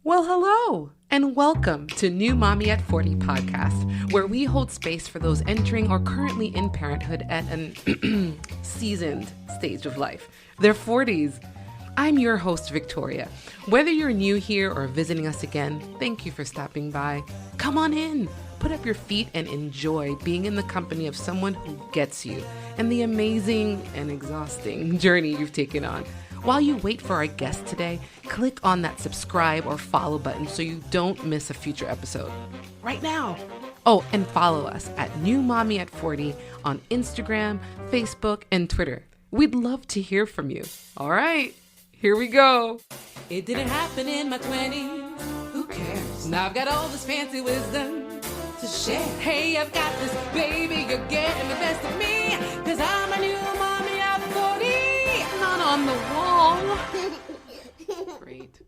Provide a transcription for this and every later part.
Well, hello, and welcome to New Mommy at 40 podcast, where we hold space for those entering or currently in parenthood at an seasoned stage of life, their 40s. I'm your host, Victoria. Whether you're new here or visiting us again, thank you for stopping by. Come on in, put up your feet, and enjoy being in the company of someone who gets you and the amazing and exhausting journey you've taken on. While you wait for our guest today, click on that subscribe or follow button so you don't miss a future episode. Right now. Oh, and follow us at New Mommy at 40 on Instagram, Facebook, and Twitter. We'd love to hear from you. All right, here we go. It didn't happen in my 20s. Who cares? Now I've got all this fancy wisdom to share. Hey, I've got this baby, you're getting the best of me, 'cause I'm a new mommy at 40. Not on the wall. Great.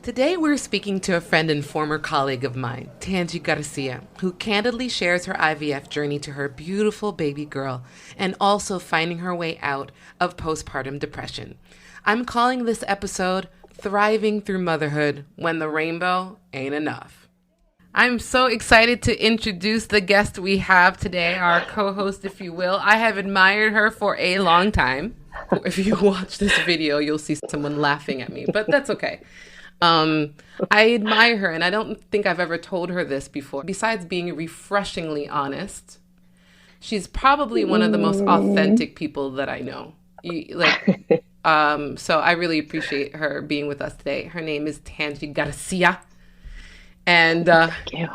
Today we're speaking to a friend and former colleague of mine, Tanji Garcia, who candidly shares her IVF journey to her beautiful baby girl and also finding her way out of postpartum depression. I'm calling this episode Thriving Through Motherhood When the Rainbow Ain't Enough. I'm so excited to introduce the guest we have today, our co-host, if you will. I have admired her for a long time. If you watch this video, you'll see someone laughing at me, but that's okay. I admire her, and I don't think I've ever told her this before. Besides being refreshingly honest, she's probably one of the most authentic people that I know. So I really appreciate her being with us today. Her name is Tanji Garcia. And do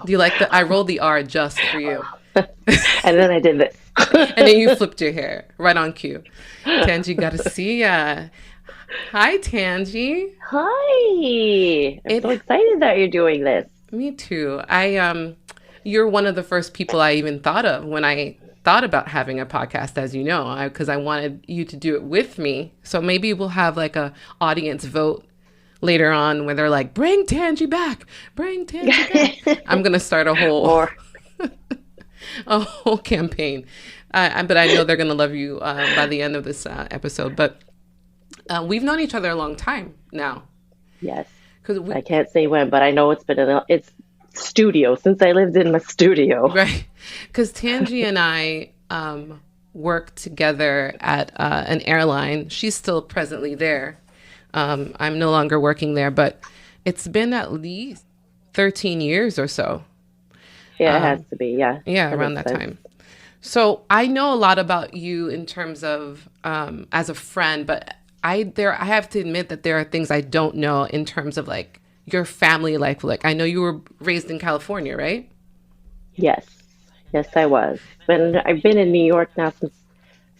you like I rolled the R just for you. And then I did this. And then you flipped your hair right on cue. Tanji Garcia. Hi, Tanji. Hi. I'm so excited that you're doing this. Me too. You're one of the first people I even thought of when I thought about having a podcast, as you know, because I wanted you to do it with me. So maybe we'll have like a audience vote later on where they're like, bring Tanji back. I'm going to start a whole campaign. But I know they're going to love you by the end of this episode. But we've known each other a long time now. Yes. I can't say when, but I know it's studio, since I lived in my studio. Right. Because Tanji and I worked together at an airline. She's still presently there. I'm no longer working there, but it's been at least 13 years or so. Yeah, it has to be. Yeah. Yeah, around that time. So I know a lot about you in terms of as a friend, but I have to admit that there are things I don't know in terms of like your family life. Like I know you were raised in California, right? Yes, I was. But I've been in New York now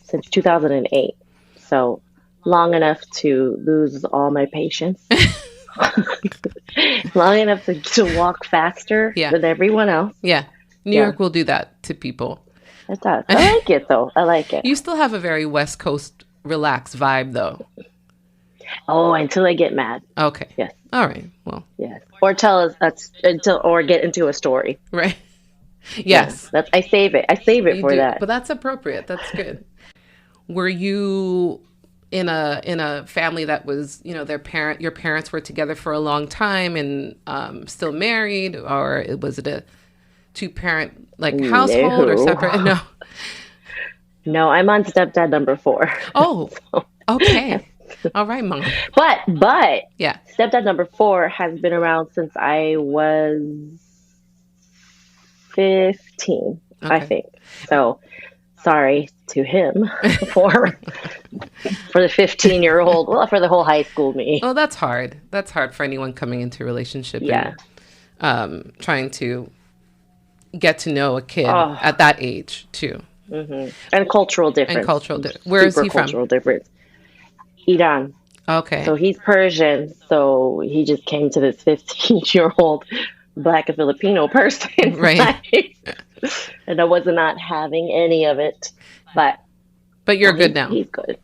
since 2008. So long enough to lose all my patience. Long enough to walk faster than everyone else. Yeah. New York will do that to people. It does. I like it, though. I like it. You still have a very West Coast relaxed vibe, though. Oh, until I get mad. Okay. Yes. All right. Well. Yes. Or tell us or get into a story. Right. Yes. Yeah, I save it. For that. But that's appropriate. That's good. Were you in a family that was, your parents were together for a long time and still married, or was it a two-parent household or separate? No, I'm on stepdad number 4. Oh, okay. All right, Mom. But yeah, stepdad number 4 has been around since I was 15, okay. I think. So sorry to him for the 15-year-old, well, for the whole high school me. Oh, that's hard. That's hard for anyone coming into a relationship and trying to get to know a kid at that age too. Mm-hmm. And cultural difference. Where is he from? Cultural difference. Iran. Okay. So he's Persian. So he just came to this 15-year-old Black and Filipino person. Right. And I was not having any of it. But you're good now. He's good.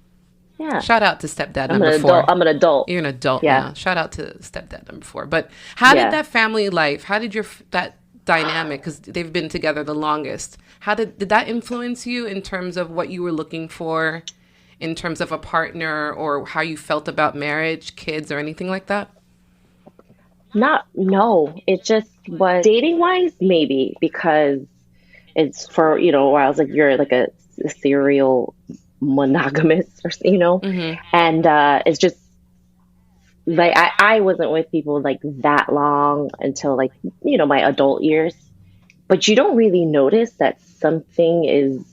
Yeah. Shout out to stepdad number 4. I'm an adult. You're an adult now. Shout out to stepdad number 4. But how did that family life, how did that dynamic, because they've been together the longest, how did that influence you in terms of what you were looking for in terms of a partner or how you felt about marriage, kids, or anything like that? Not, no. It just was dating wise, maybe because it's for, I was like, you're like a serial monogamous, Mm-hmm. and it's just like I wasn't with people like that long until like, my adult years. But you don't really notice that something is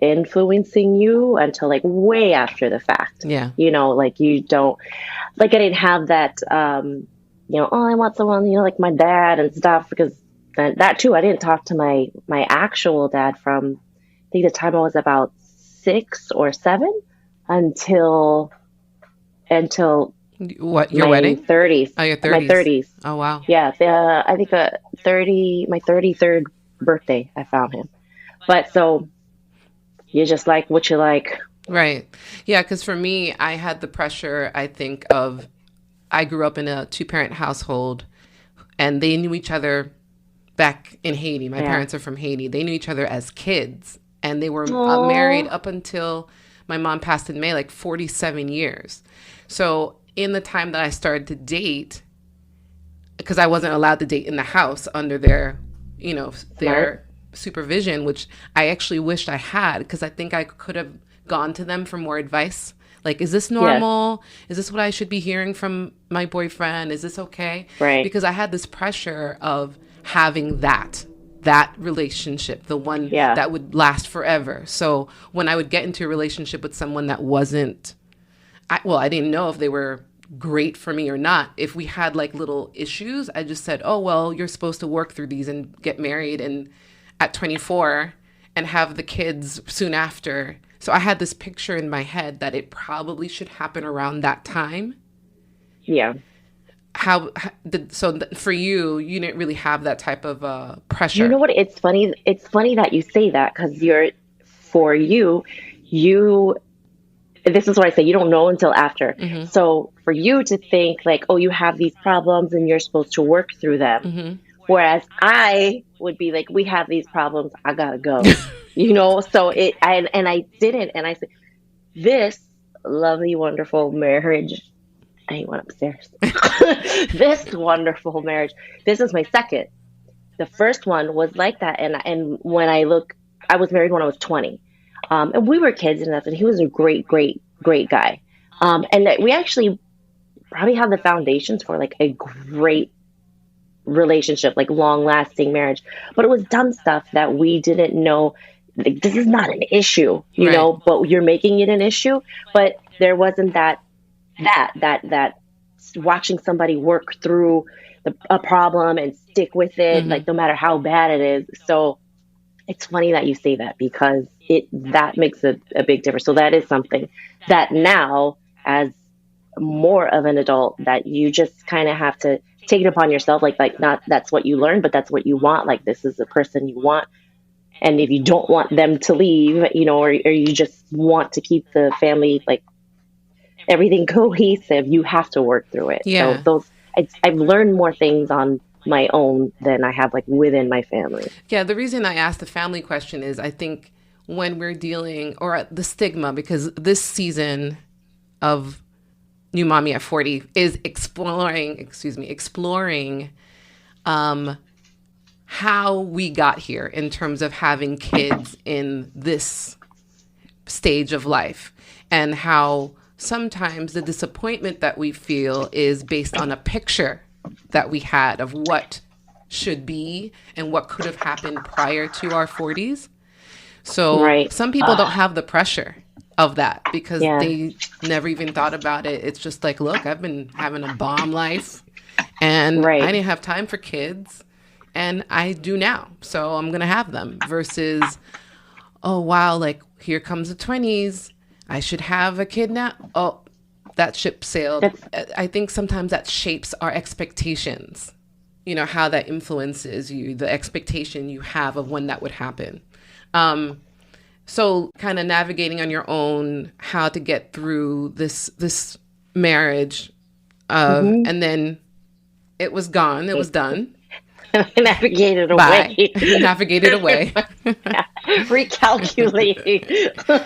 influencing you until like way after the fact. Yeah. Like you don't, like I didn't have that, oh, I want someone, like my dad and stuff, because that too, I didn't talk to my actual dad from, I think the time I was about 6 or 7 until What, your my wedding? 30s. Oh, your My 30s. 30s. Oh, wow. Yeah, I think my 33rd birthday, I found him. But so you just like what you like. Right. Yeah, because for me, I had the pressure, I think, of I grew up in a two-parent household and they knew each other back in Haiti. My Yeah. parents are from Haiti. They knew each other as kids and they were married Oh, up until my mom passed in May, like 47 years. So in the time that I started to date, because I wasn't allowed to date in the house under smart. their supervision, which I actually wished I had, because I think I could have gone to them for more advice. Like, is this Yes, normal? Is this what I should be hearing from my boyfriend? Is this okay? right. Because I had this pressure of having that relationship, the one Yeah. that would last forever. So when I would get into a relationship with someone that wasn't, I didn't know if they were great for me or not. If we had like little issues, I just said, oh, well, you're supposed to work through these and get married and at 24 and have the kids soon after. So I had this picture in my head that it probably should happen around that time. Yeah. For you, you didn't really have that type of You pressure. know what? It's funny. It's funny that you say that because for you, this is what I say, you don't know until after. Mm-hmm. So for you to think like, oh, you have these problems and you're supposed to work through them. Mm-hmm. Whereas I would be like, we have these problems, I gotta go. So I didn't. And I said, this lovely, wonderful marriage. I went upstairs. This wonderful marriage. This is my second. The first one was like that. And when I look, I was married when I was 20. And we were kids and stuff, and he was a great, great, great guy. And that we actually probably have the foundations for like a great relationship, like long lasting marriage. But it was dumb stuff that we didn't know. Like, this is not an issue, Right. but you're making it an issue. But there wasn't that watching somebody work through a problem and stick with it, Mm-hmm. like no matter how bad it is. So it's funny that you say that because that makes a big difference. So that is something that now, as more of an adult, that you just kind of have to take it upon yourself. Like not that's what you learn, but that's what you want. Like this is the person you want. And if you don't want them to leave, or you just want to keep the family like everything cohesive, you have to work through it. So Yeah. I've learned more things on my own than I have like within my family. Yeah, the reason I asked the family question is I think when we're dealing, or the stigma, because this season of New Mommy at 40 is exploring how we got here in terms of having kids in this stage of life and how sometimes the disappointment that we feel is based on a picture that we had of what should be and what could have happened prior to our 40s. So Right. some people don't have the pressure of that because Yeah. they never even thought about it. It's just like, look, I've been having a bomb life and Right. I didn't have time for kids and I do now. So I'm going to have them versus, oh, wow, like here comes the 20s. I should have a kid now. Oh, that ship sailed. That's I think sometimes that shapes our expectations, how that influences you, the expectation you have of when that would happen. So kind of navigating on your own how to get through this marriage. And then it was gone. It was done. navigated Bye. away. Navigated away. Recalculating.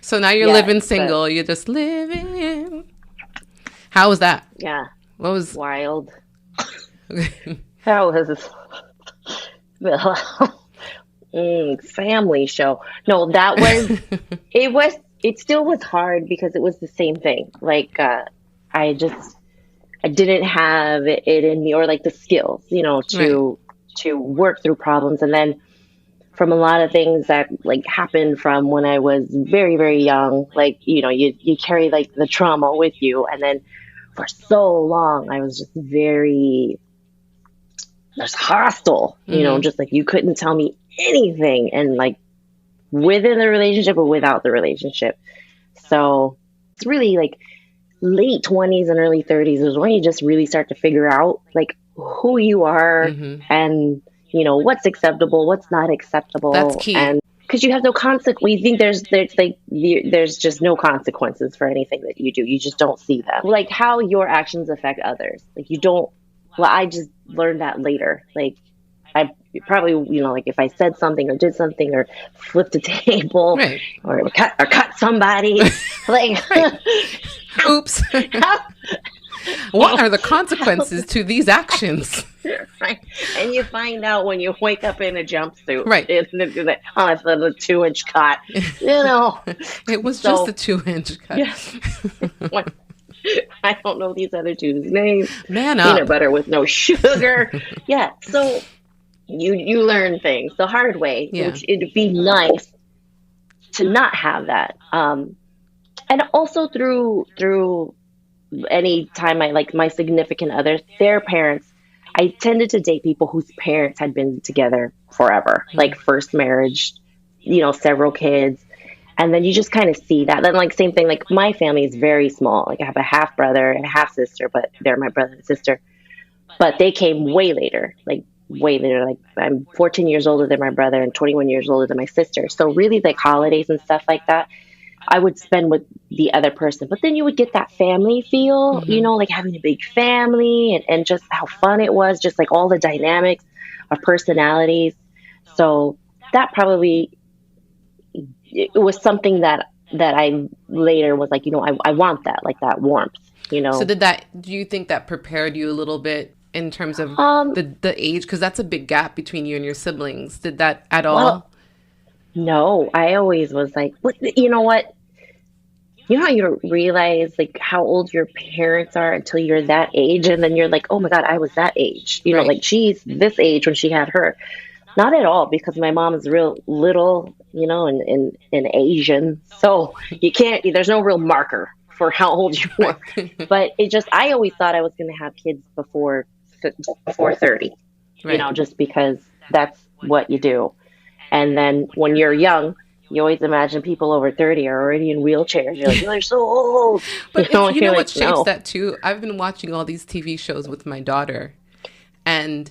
So now you're living single. You're just living. How was that? Yeah. What was wild? How was family show? No, that was it still was hard because it was the same thing. Like I didn't have it in me, or like the skills, to work through problems. And then from a lot of things that like happened from when I was very, very young, like, you carry like the trauma with you. And then for so long, I was just very just hostile, just like you couldn't tell me anything. And like within the relationship or without the relationship. So it's really like late 20s and early 30s is when you just really start to figure out like who you are and what's acceptable, what's not acceptable. That's key. And because you have no consequence, we think there's just no consequences for anything that you do. You just don't see them, like how your actions affect others. Like you don't. Well, I just learned that later. Like I probably, like if I said something or did something or flipped a table or cut somebody, like, oops. What are the consequences to these actions? Right. And you find out when you wake up in a jumpsuit. Right. It's a 2-inch cut. It was just a 2-inch cut. Yeah. I don't know these other two's names. Man up. Peanut butter with no sugar. Yeah. So you learn things the hard way, which it'd be nice to not have that. And also through any time my significant others, their parents, I tended to date people whose parents had been together forever, like first marriage, several kids. And then you just kind of see that. Then like same thing, like my family is very small. Like I have a half brother and a half sister, but they're my brother and sister. But they came way later. Like I'm 14 years older than my brother and 21 years older than my sister. So really like holidays and stuff like that, I would spend with the other person. But then you would get that family feel, like having a big family and just how fun it was, just like all the dynamics of personalities. So that probably, it was something that I later was like, I want that, like that warmth, So do you think that prepared you a little bit in terms of the age? Because that's a big gap between you and your siblings. Did that at all? Well, no, I always was like, you know what? You know how you realize like how old your parents are until you're that age, and then you're like, oh my God, I was that age. Like she's this age when she had her. Not at all, because my mom is real little, and Asian, so you can't. There's no real marker for how old you were. But I always thought I was going to have kids before 30, just because that's what you do. And then when you're young, you always imagine people over 30 are already in wheelchairs. You're like, they're so old. But what shapes that too? I've been watching all these TV shows with my daughter, and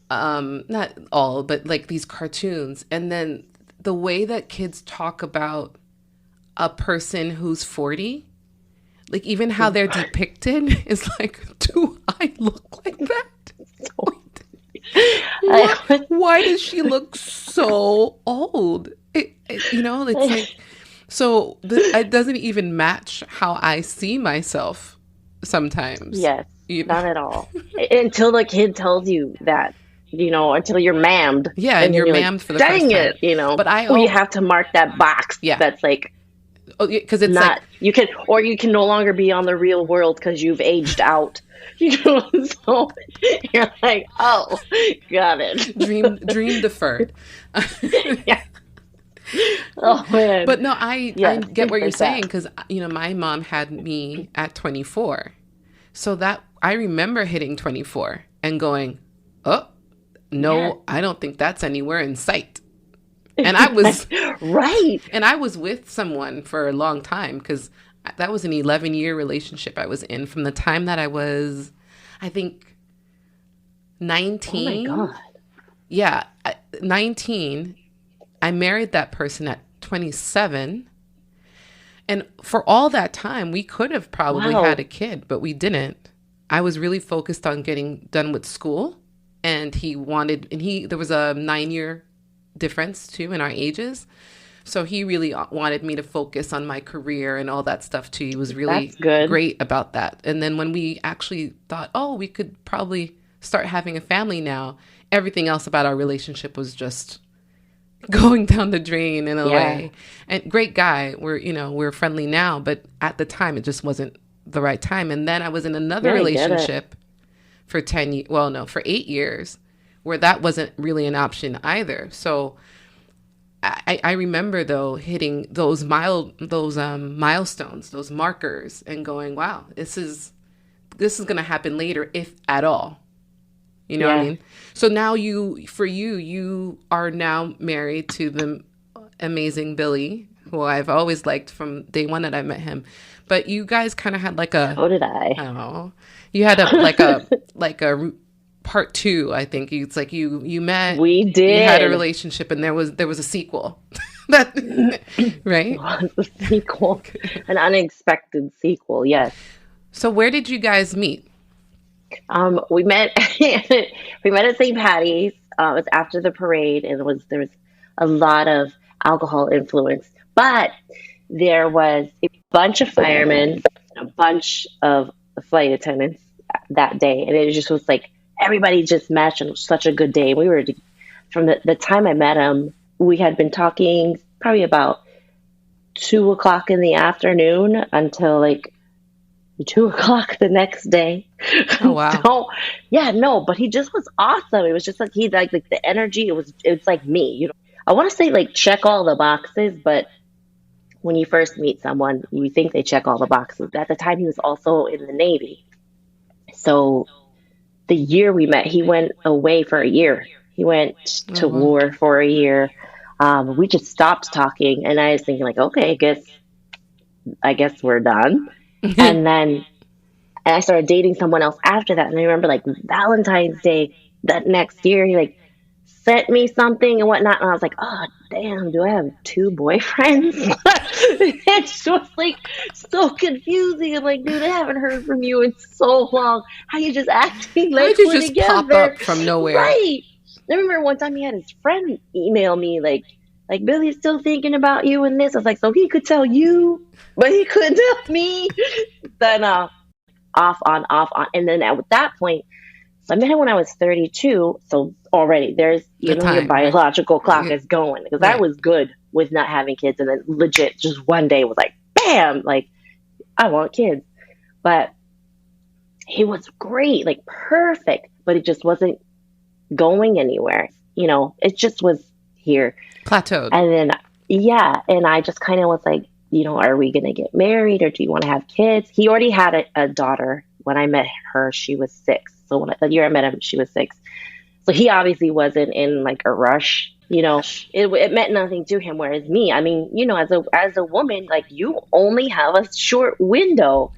not all, but like these cartoons. And then the way that kids talk about a person who's 40, like even how they're depicted is like, do I look like that? Why does she look so old? It's like, so it doesn't even match how I see myself sometimes. Yes, not at all. Until the kid tells you that, until you're mammed. Yeah, and you're mammed for the first time. Dang it, But you have to mark that box. Yeah, that's like, because it's not you can no longer be on the real world because you've aged out. So you're like, oh, got it. Dream deferred. Yeah. Oh man. But no, I get what you're saying, because my mom had me at 24, so that I remember hitting 24 and going, oh no, I don't think that's anywhere in sight. And I was right. And I was with someone for a long time, because that was an 11-year relationship I was in from the time that I was, I think, 19. Oh my God. Yeah, 19. I married that person at 27. And for all that time, we could have probably had a kid, but we didn't. I was really focused on getting done with school. And there was a 9-year difference too in our ages. So he really wanted me to focus on my career and all that stuff too. He was That's really good. great about that. And then when we actually thought, oh, we could probably start having a family now, everything else about our relationship was just going down the drain in a Yeah. way. And great guy. We're friendly now, but at the time it just wasn't the right time. And then I was in another Yeah, I get it. relationship for 10 years, well, no, for 8 years, where that wasn't really an option either. So I remember though hitting those milestones, those markers, and going, wow, this is going to happen later, if at all. You know what I Yeah. mean? So now you are now married to the amazing Billy, who I've always liked from day one that I met him. But you guys kind of had like So did I I. don't know, you had a part two. I think it's like you met, We you had a did. relationship, and there was a sequel. That right? Was a sequel, an unexpected sequel. Yes. So where did you guys meet? We met. We met at St. Patty's. It was after the parade, and there was a lot of alcohol influence, but there was a bunch of firemen, a bunch of flight attendants that day, and it just was like everybody just matched, and it was such a good day. We were from the time I met him, we had been talking probably about 2 o'clock in the afternoon until like 2 o'clock the next day. Oh wow. So yeah, no, but he just was awesome. It was just like he like the energy. It's like me. I want to say like check all the boxes, but when you first meet someone, you think they check all the boxes. At the time, he was also in the Navy. So the year we met, he went away for a year. He went Oh to wow. war for a year. We just stopped talking, and I was thinking like, okay, I guess we're done. And then and I started dating someone else after that. And I remember like Valentine's Day that next year, he like sent me something and whatnot. And I was like, oh, damn, do I have two boyfriends? It's just like so confusing. I'm like, dude, I haven't heard from you in so long. How you just acting How like did you we're just pop together? up from nowhere? Right. I remember one time he had his friend email me like Billy's still thinking about you and this. I was like, so he could tell you, but he couldn't tell me. Then off on. And then at that point, so I met him when I was 32. So already there's, The your time, right? biological clock Yeah, is going because I right. was good with not having kids. And then legit just one day was like, bam, like I want kids. But he was great, like perfect, but it just wasn't going anywhere. It just was here. Plateaued. And then, yeah, and I just kind of was like, are we going to get married or do you want to have kids? He already had a daughter. When I met her, she was 6. So the year I met him, she was 6. So he obviously wasn't in like a rush. It meant nothing to him. Whereas me, I mean, as a woman, like you only have a short window.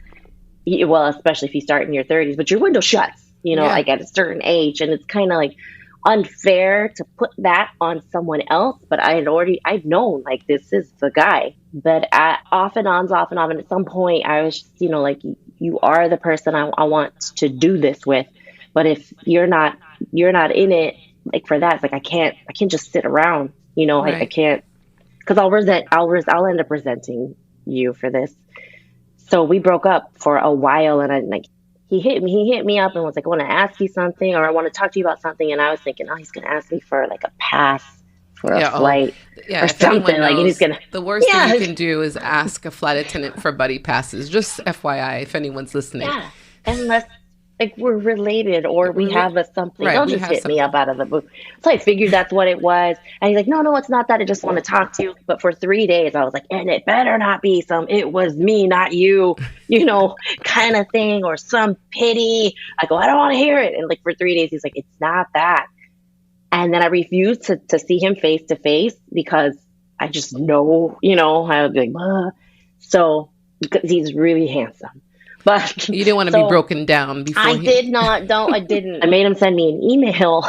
Well, especially if you start in your 30s, but your window shuts. Yeah. Like at a certain age, and it's kind of like unfair to put that on someone else. But I'd known like this is the guy. But off and on, off and on, and at some point, I was just, like you are the person I want to do this with. But if you're not in it, like for that, it's like I can't just sit around. I Right. can't because I'll end up resenting you for this. So we broke up for a while, and I like he hit me up and was like, I want to ask you something, or I want to talk to you about something. And I was thinking, oh, he's gonna ask me for like a pass for a Yeah. Oh, flight yeah. or If something. anyone Like, and he's knows, gonna, the worst thing you yeah, can do is ask a flight attendant for buddy passes. Just FYI, if anyone's listening. yeah. Unless like we're related or we have a something, Right. don't We just have hit me something. up out of the blue. So I figured that's what it was. And he's like, no, no, it's not that. I just want to talk to you. But for 3 days, I was like, and it better not be it was me, not you, kind of thing, or some pity. I go, I don't want to hear it. And like for 3 days, he's like, it's not that. And then I refused to see him face to face because I just know, I would be like, "Ugh." So because he's really handsome. But You didn't want to be so broken down before I he. did not, don't, I didn't. I made him send me an email.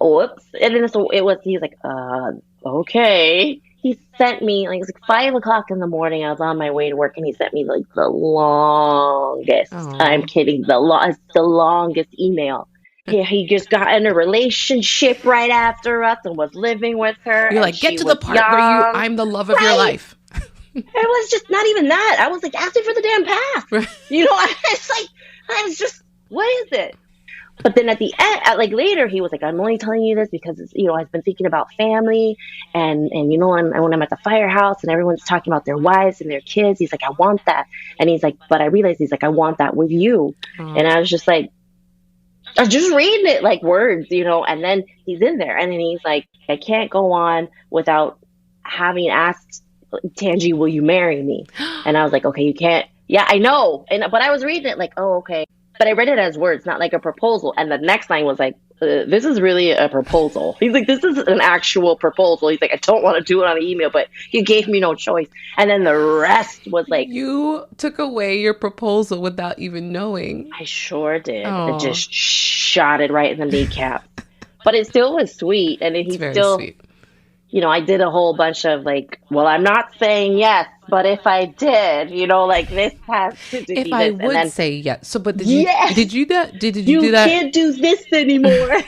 Whoops. And then so he's like, okay. He sent me, like, it was like 5 o'clock in the morning. I was on my way to work and he sent me like the longest, I'm Oh. kidding, it's the longest email. he just got in a relationship right after us and was living with her, You're and like, get she to the was part where young. I'm the love of your Right. life. It was just not even that. I was like asking for the damn pass. It's like, I was just, what is it? But then at the end, like later, he was like, I'm only telling you this because, I've been thinking about family and when I'm at the firehouse and everyone's talking about their wives and their kids, he's like, I want that. And he's like, but I realized, he's like, I want that with you. And I was just like, I was just reading it like words, and then he's in there and then he's like, I can't go on without having asked Tanji, will you marry me? And I was like, okay, you can't. Yeah, I know. But I was reading it like, oh, okay. But I read it as words, not like a proposal. And the next line was like, this is really a proposal. He's like, this is an actual proposal. He's like, I don't want to do it on the email, but you gave me no choice. And then the rest was like, you took away your proposal without even knowing. I sure did. Oh. It just shot it right in the kneecap. But it still was sweet. And he's still sweet. I did a whole bunch of like, well, I'm not saying yes, but if I did, like this has to be if this. I would then, say yes. So, but did yes, you do that? Did you do that? You can't do this anymore.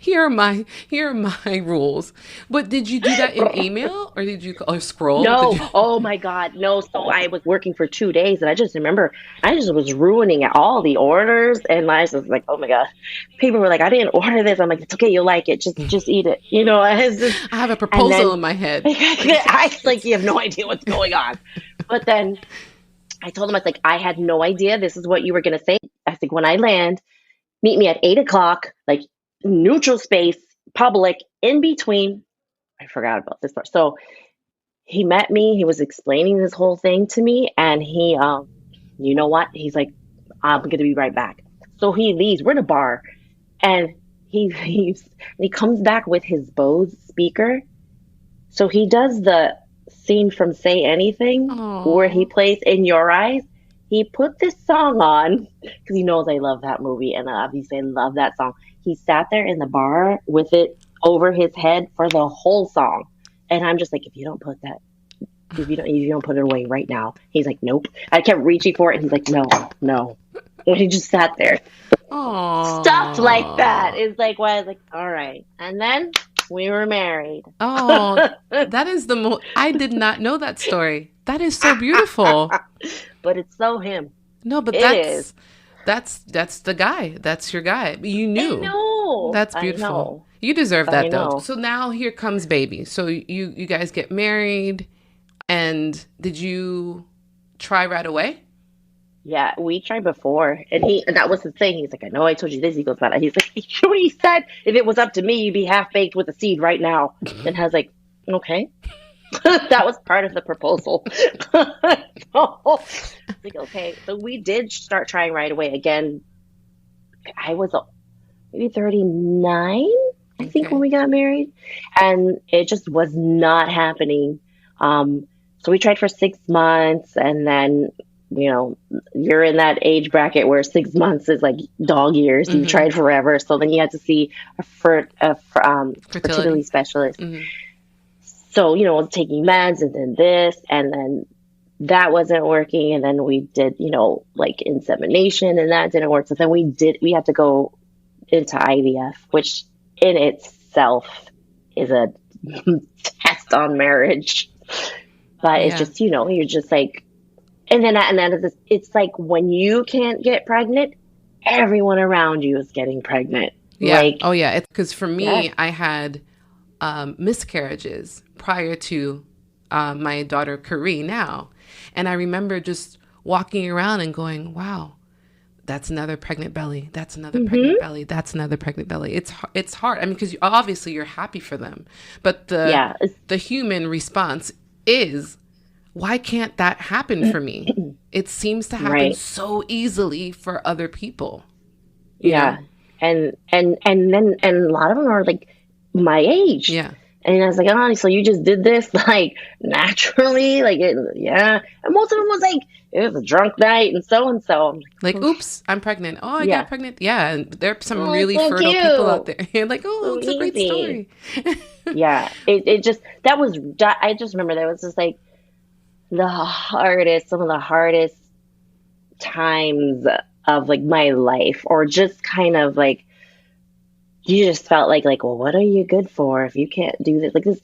Here are my rules. But did you do that in email or did you scroll? No. Oh my God. No. So I was working for 2 days and I just remember I just was ruining all the orders and I was like, oh my God. People were like, I didn't order this. I'm like, it's okay. You'll like it. Just eat it. I have a proposal in my head. I like, you have no idea what's going on. But then I told him, I was like, I had no idea this is what you were going to say. I think when I land, meet me at 8:00, like neutral space, public, in between. I forgot about this part. So he met me. He was explaining this whole thing to me. And he, you know what? He's like, I'm going to be right back. So he leaves. We're in a bar. And he leaves. And he comes back with his Bose speaker. So he does the scene from Say Anything, where he plays In Your Eyes. He put this song on because he knows I love that movie and obviously I love that song. He sat there in the bar with it over his head for the whole song, and I'm just like, if you don't put it away right now. He's like, nope. I kept reaching for it, and he's like, no. And he just sat there. Aww. Stuff like that is like why I was like, all right, and then we were married. Oh, that is I did not know that story. That is so beautiful. But it's so him. No, but that's the guy. That's your guy. You knew. I know. That's beautiful. I know. You deserve that though. know. So now here comes baby. So you guys get married, and did you try right away? Yeah, we tried before, and that was the thing. He's like, I know I told you this. He goes, but he's like, you know what he said? If it was up to me, you'd be half baked with a seed right now. And I was like, okay. That was part of the proposal. So, like, okay. So we did start trying right away. Again, I was maybe 39, I think, when we got married, and it just was not happening. So we tried for 6 months, and then you're in that age bracket where 6 months is like dog years. Mm-hmm. You tried forever. So then you had to see a fertility specialist. Mm-hmm. So, taking meds and then this, and then that wasn't working. And then we did, like insemination, and that didn't work. So then we had to go into IVF, which in itself is a test on marriage. But it's just, you're just like, and then it's like when you can't get pregnant, everyone around you is getting pregnant. Yeah. Like, oh yeah. Because for me, I had miscarriages prior to my daughter Kari now, and I remember just walking around and going, "Wow, that's another pregnant belly. That's another pregnant belly. That's another pregnant belly." It's hard. I mean, because obviously you're happy for them, but the human response is, why can't that happen for me? It seems to happen so easily for other people. Yeah. And then a lot of them are like my age. Yeah. And I was like, oh, so you just did this like naturally? Like, yeah. And most of them was like, it was a drunk night and so. Like, oops, I'm pregnant. Oh, I got pregnant. Yeah. And there are some really fertile people out there. You're like, oh, it's a great story. Yeah. I just remember that was just like some of the hardest times of like my life, or just kind of like you just felt like, well, what are you good for if you can't do this? Like this,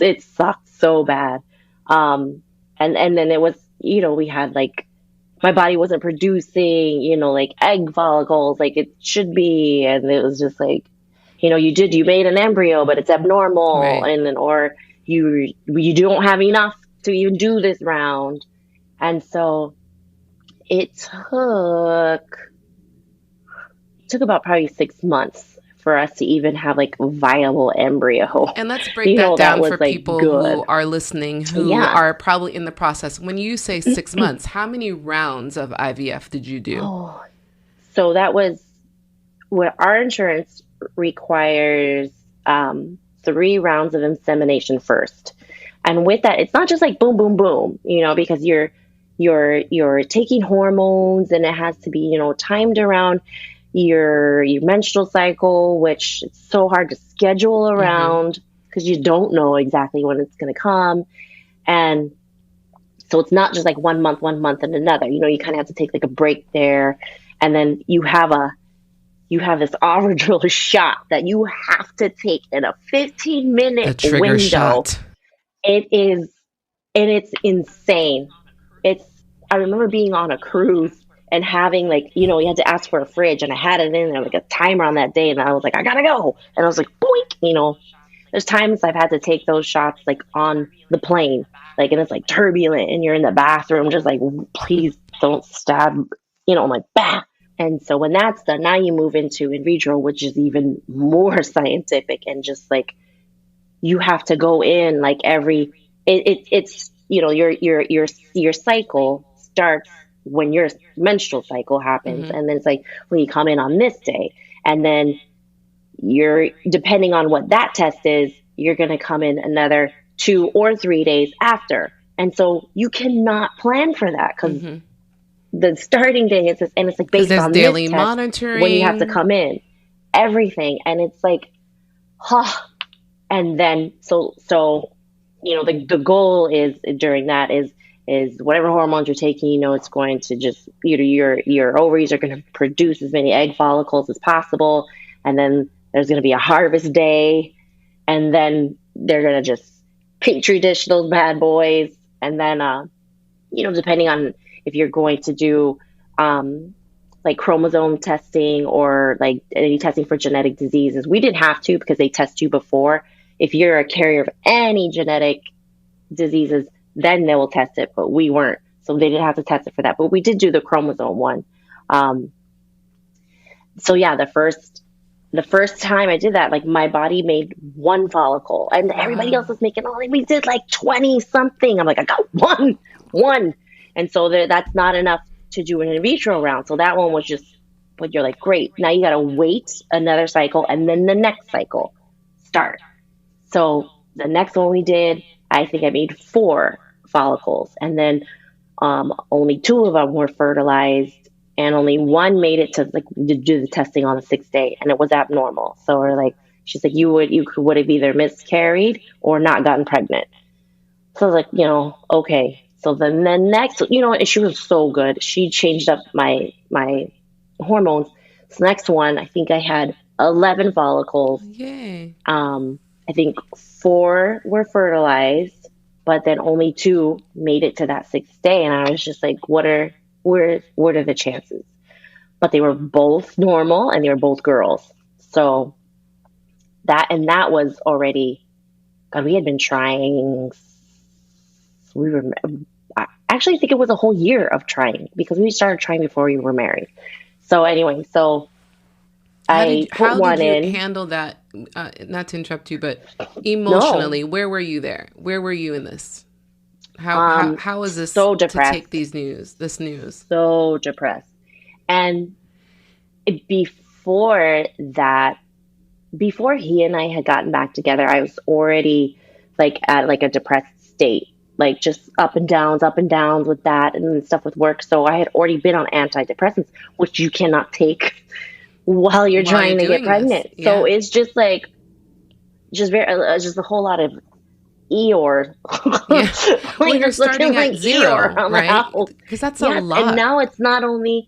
it sucked so bad. And then it was, we had like my body wasn't producing, like egg follicles like it should be. And it was just like, you made an embryo, but it's abnormal. Right. And then, or you don't have enough to even do this round. And so it took about probably 6 months for us to even have like a viable embryo. And let's break that That down was for like people good. who are listening, who Yeah. are probably in the process. When you say 6 months, how many rounds of IVF did you do? Oh, so that was what our insurance requires, 3 rounds of insemination first. And with that, it's not just like boom, boom, boom, because you're taking hormones, and it has to be, timed around your menstrual cycle, which it's so hard to schedule around because you don't know exactly when it's going to come. And so it's not just like 1 month, and another. You kind of have to take like a break there, and then you have this Ovidril shot that you have to take in a 15-minute The trigger window. shot. It is, and it's insane. I remember being on a cruise and having like, you had to ask for a fridge, and I had it in there like a timer on that day, and I was like, I gotta go. And I was like, boink, there's times I've had to take those shots like on the plane, like, and it's like turbulent, and you're in the bathroom just like, please don't stab, like, bah. And so when that's done, now you move into in vitro, which is even more scientific, and just like you have to go in like it's your cycle starts when your menstrual cycle happens, and then it's like, well, you come in on this day, and then you're, depending on what that test is, you're going to come in another 2 or 3 days after. And so you cannot plan for that because the starting day is, and it's like based on daily this test monitoring when you have to come in, everything. And it's like, and then, so, the goal is during that is whatever hormones you're taking, it's going to just, your ovaries are going to produce as many egg follicles as possible. And then there's going to be a harvest day, and then they're going to just petri dish those bad boys. And then, depending on if you're going to do, like chromosome testing or like any testing for genetic diseases, we didn't have to because they test you before. If you're a carrier of any genetic diseases, then they will test it, but we weren't. So they didn't have to test it for that. But we did do the chromosome one. So yeah, the first time I did that, like my body made 1 follicle, and everybody else was making we did like 20 something. I'm like, I got one. And so that's not enough to do an in vitro round. So that one was just, but you're like, great. Now you got to wait another cycle, and then the next cycle start. So the next one we did, I think I made 4 follicles, and then only 2 of them were fertilized, and only 1 made it to like to do the testing on the 6th day, and it was abnormal. So we're like, she's like, you would have either miscarried or not gotten pregnant. So I was like, okay. So then the next, she was so good. She changed up my hormones. So next one, I think I had 11 follicles. Yay. I think 4 were fertilized, but then only 2 made it to that 6th day. And I was just like, what are the chances? But they were both normal, and they were both girls. So that was already, God, we had been trying. I actually think it was a whole year of trying, because we started trying before we were married. So anyway, How I put one did you in. handle that? Not to interrupt you, but emotionally, where were you there? Where were you in this? How was this so depressed. to take this news? So depressed. And before that, before he and I had gotten back together, I was already like at like a depressed state, like just up and downs with that and stuff with work. So I had already been on antidepressants, which you cannot take while you're trying to get pregnant. Yeah. So it's just like, just a whole lot of Eeyore. Yeah. Well, Like you're just looking starting like at 0, Eeyore on the right? house. Because that's a Yes, lot. and now it's not only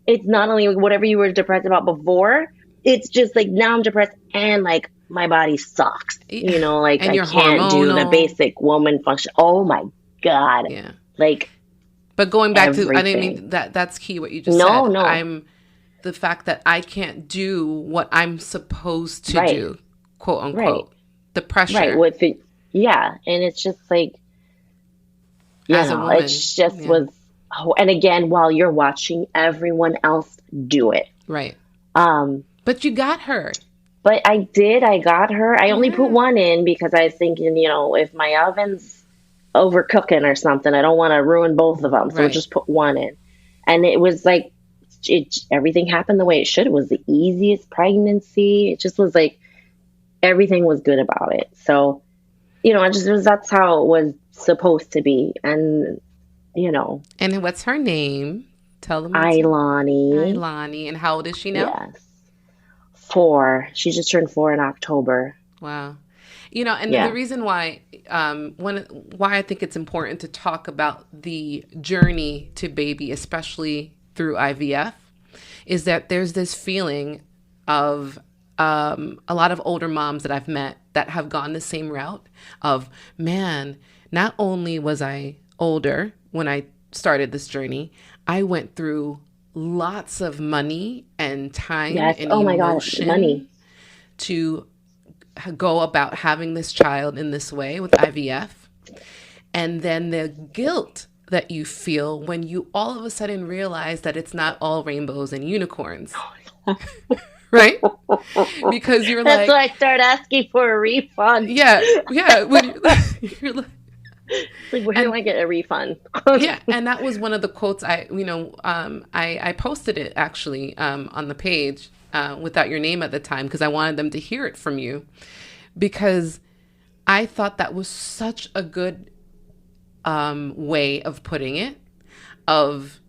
whatever you were depressed about before, it's just like now I'm depressed and like my body sucks. You know, like And I you're can't do the hormonal. basic woman function. Oh my God. Yeah. Like But going back to, I didn't everything. mean that, that's key what you just No, said. no. The fact that I can't do what I'm supposed to Right. do, quote Right. unquote. The Right. pressure With it. Yeah. And it's just like, as a it woman. just Yeah. was, oh, and again, while you're watching everyone else do it. Right. Um, But you got her. but I got her. I only put Yeah. one in because I was thinking, if my oven's overcooking or something, I don't want to ruin both of them. So we'll Right. just put one in. And it was like, everything happened the way it should. It was the easiest pregnancy. It just was like, everything was good about it. So, that's how it was supposed to be. And, you know, And what's her name? Tell them what's her Ilani, Ilani. And how old is she now? yes, 4. She just turned 4 in October. Wow. And the Yeah. reason why, why I think it's important to talk about the journey to baby, especially through IVF, is that there's this feeling of a lot of older moms that I've met that have gone the same route of, man, not only was I older when I started this journey, I went through lots of money and time Yes. and Oh my God. emotion Money. to go about having this child in this way with IVF. And then the guilt that you feel when you all of a sudden realize that it's not all rainbows and unicorns. Right? Because you're That's like, why I start asking for a refund. yeah, yeah. When you're like, It's like, where do and I get a refund? yeah, and that was one of the quotes I posted it actually on the page without your name at the time because I wanted them to hear it from you because I thought that was such a good way of putting it. Of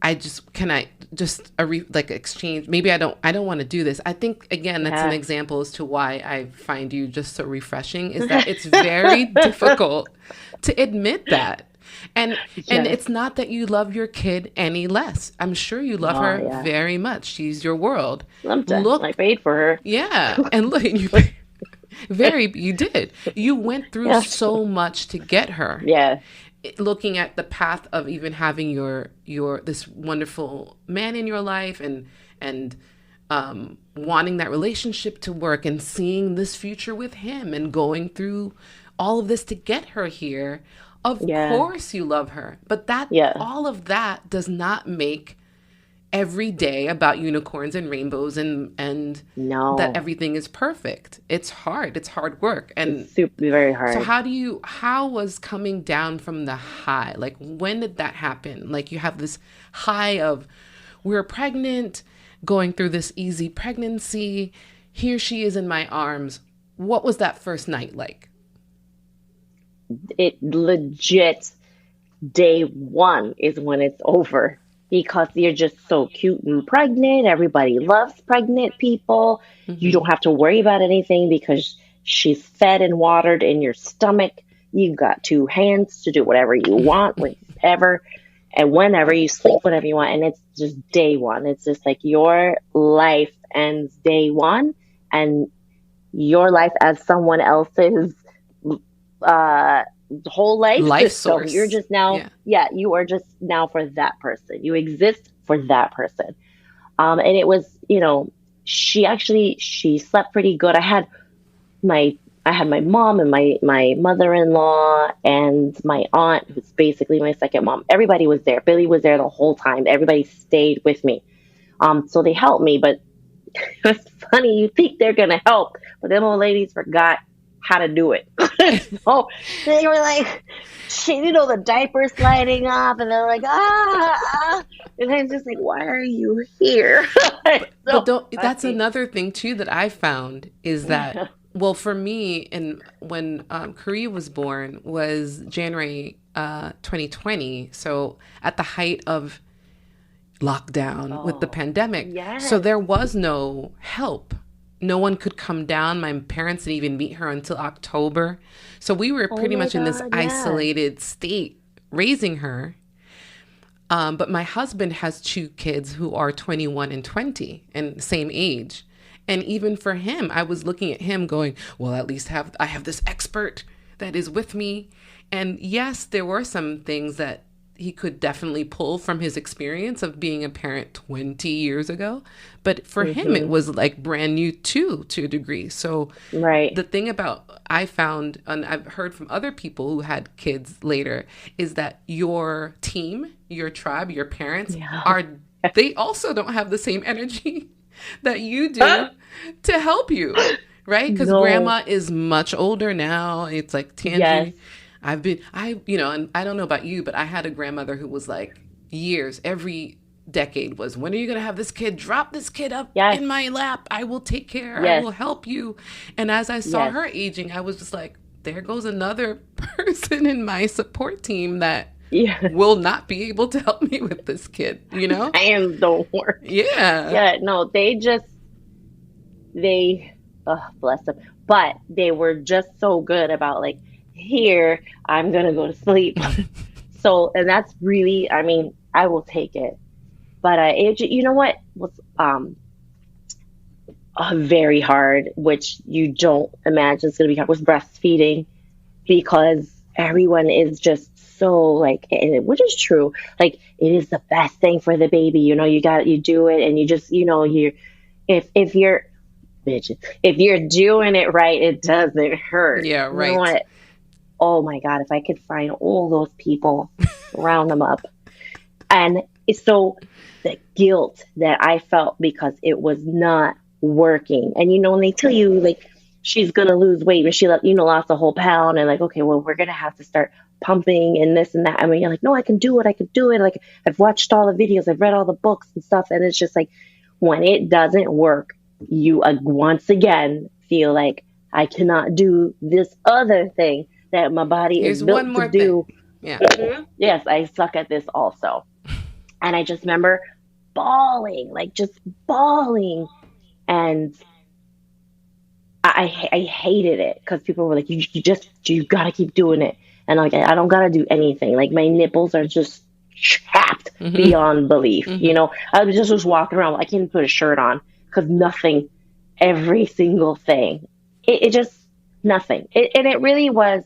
I just can I just like exchange. Maybe I don't want to do this. I think again that's an Yeah. example as to why I find you just so refreshing. Is that it's very difficult to admit that. And Yes. it's not that you love your kid any less. I'm sure you love Oh, her yeah. very much. She's your world. Loved her. I Look, paid for her. yeah, and look, you did. You went through Yeah. so much to get her. Yeah. Looking at the path of even having your this wonderful man in your life and wanting that relationship to work and seeing this future with him and going through all of this to get her here. Of Yeah. course you love her, but that Yeah. all of that does not make every day about unicorns and rainbows and that No. everything is perfect. It's hard. It's hard work. And It's super very so hard. how was coming down from the high? Like when did that happen? Like you have this high of we're pregnant, going through this easy pregnancy. Here she is in my arms. What was that first night like? It legit day 1 is when it's over because you're just so cute and pregnant. Everybody loves pregnant people. You Mm-hmm. don't have to worry about anything because she's fed and watered in your stomach. You've got 2 hands to do whatever you want, whenever and whenever you sleep, whatever you want. And it's just day 1. It's just like your life ends day 1 and your life as someone else's uh whole life Life system. source. You're just now, Yeah. yeah, you are just now for that person. You exist for that person. And it was, she slept pretty good. I had my mom and my mother-in-law and my aunt, who's basically my second mom. Everybody was there. Billy was there the whole time. Everybody stayed with me. So they helped me, but it's funny. You think they're gonna help, but them old ladies forgot how to do it. So they were like, the diaper sliding off, and they're like, and I'm just like, why are you here? But So that's funny. another thing too that I found is that, well, for me, and when Korea was born was January 2020, so at the height of lockdown with the Oh, pandemic, so yes. there was no help. No one could come down. My parents didn't even meet her until October, so we were Oh pretty my much in this God, yeah. isolated state raising her. But my husband has two kids who are 21 and 20 and same age. And even for him, I was looking at him going, well, at least I have this expert that is with me. And yes, there were some things that he could definitely pull from his experience of being a parent 20 years ago. But for him, it was like brand new too, to a degree. So Right. the thing about I found, and I've heard from other people who had kids later, is that your team, your tribe, your parents they also don't have the same energy that you do to help you, right? Because grandma is much older now. It's like Tanji. Yes. And I don't know about you, but I had a grandmother who was like years, every decade was, when are you going to have this kid? Drop this kid up in my lap. I will take care. I will help you. And as I saw her aging, I was just like, there goes another person in my support team that will not be able to help me with this kid, Hands don't work. Yeah. No, bless them. But they were just so good about like, here, I'm going to go to sleep. So, and that's really, I mean, I will take it. But you know what was very hard, which you don't imagine is going to be hard, was breastfeeding, because everyone is just so like, which is true, like it is the best thing for the baby. You do it, and you just, if you're doing it right, it doesn't hurt. Yeah, right. You know what? Oh my God, if I could find all those people, round them up. And so the guilt that I felt because it was not working. And when they tell you like she's gonna lose weight, but she lost a whole pound, and like, okay, well, we're gonna have to start pumping and this and that. I mean, you're like, no, I can do it. Like, I've watched all the videos, I've read all the books and stuff, and it's just like, when it doesn't work, you once again feel like I cannot do this other thing that my body is built to do. Yeah. Yes, I suck at this also. And I just remember bawling, and I hated it because people were like, you gotta keep doing it. And like, I don't gotta do anything. Like, my nipples are just chapped beyond belief. I was just walking around. I can't even put a shirt on because nothing, every single thing, it just nothing. And it really was.